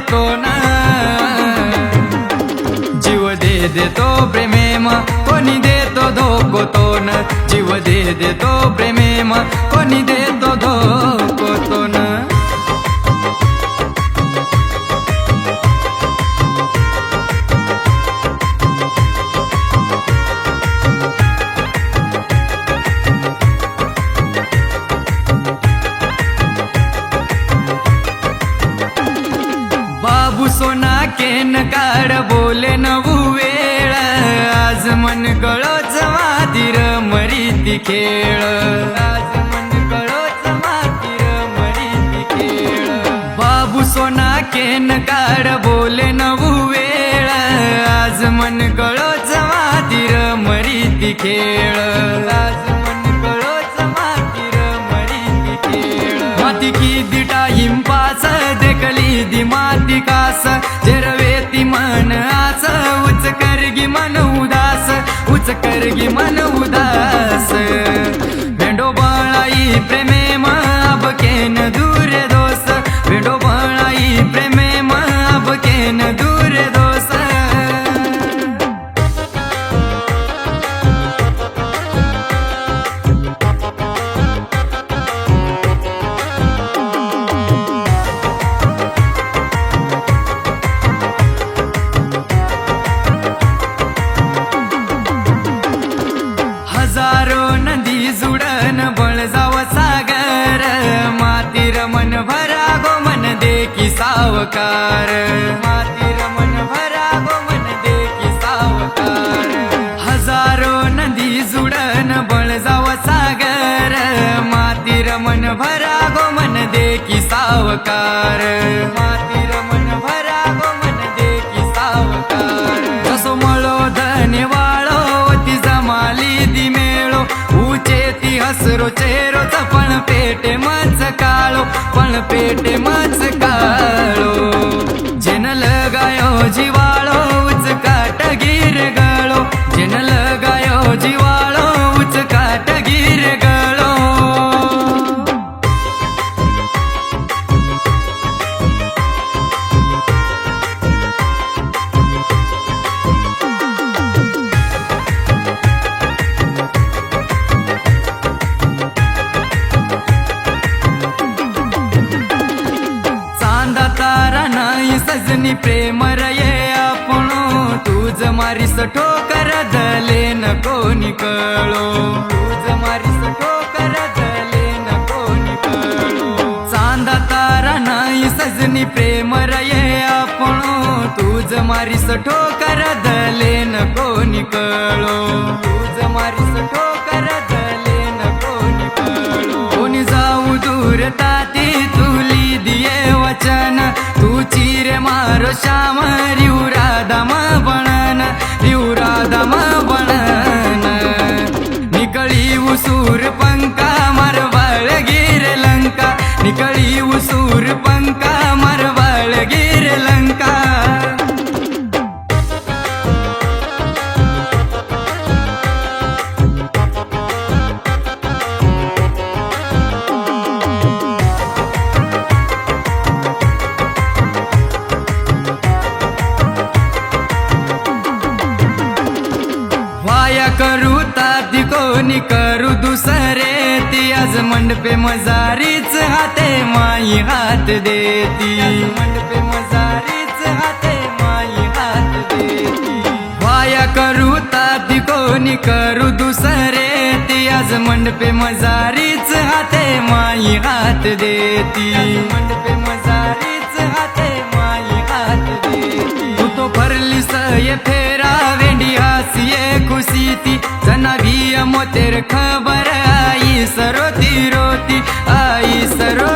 देतो ना जीव दे देतो प्रेमेम कोणी देतो धोको तो न जीव दे देतो प्रेमेम कोणी देतो धोको तो न बाबू सोना केन काढ बोले नवू वेळ आज मन कळोच मातीर मरीती खेळ आज मन कळोच मातीर मरीती खेळ बाबू सोना केन काढ बोले नवू वेळ आज मन कळोच मातीर मरीती खेळ आज मन कळोच मातीर मरीती खेळ माती किती टाईम पास देखली दी माती कास जेरवेती मन आस उच करगी मन उदास उच करगी मन उदास भेंडो बळाई प्रेमेम अबकेन दूर दोस भेंडो बळाई प्रेमेम अबकेन दूर दोस हजारो नदी जुडन बळजाव सागर मातीर मन भरा गो मन देखी सावकार मातीर मन भरा गो मन देखी सावकार हजारो नदी जुडन बळजाव सागर मातीर मन भरा गो मन देखी सावकार मातीर मन भरा गो मन देखी सावकार जसो मळो धने वाळो ती जमाली दी मेळो ऊचे ती हसरो चेहरोच पण पेटे मच काळो पण पेटे मच काळो जेन लगायो जिवाळो उच काट गिर गळो जेन लगायो जिवाळो उच काट गिर गळो तारा नाही सजनी प्रेम रये आपणो तुझ मारीस ठोकर दले न कोणी कळो तुझ मारीस ठोकर दले न कोणी कळो चांदा तारा नाही सजनी प्रेम रये आपणो तुझ मारीस ठोकर दले न कोणी कळो तुझ मारीस ठोकर दले न कोणी कळो कोणी जाऊ दूर ताती तुली दिये वचन तू चिरे मारो श्याम रिउ राधाम बनन रिउ राधाम बनन निकळी उसूर पंका मरवाळ गिर लंका निकळी उसूर पंका मरवाळ गिर लंका करू ताती कोणी करू दुसरे ती आज मंडपे मजारीच हाते माई हात देती मंडपे मजारीच हाते माई हात देती वाया करू ताती कोणी करू दुसरे ती आज मंडपे मजारीच हाते माई हात देती मंडपे मजारीच हाते माई हात देती तू तो भरली सय फेरा वेंडी हासिये खुशी ती जनावी मोतेर खबर आई सरोती रोती आई सरो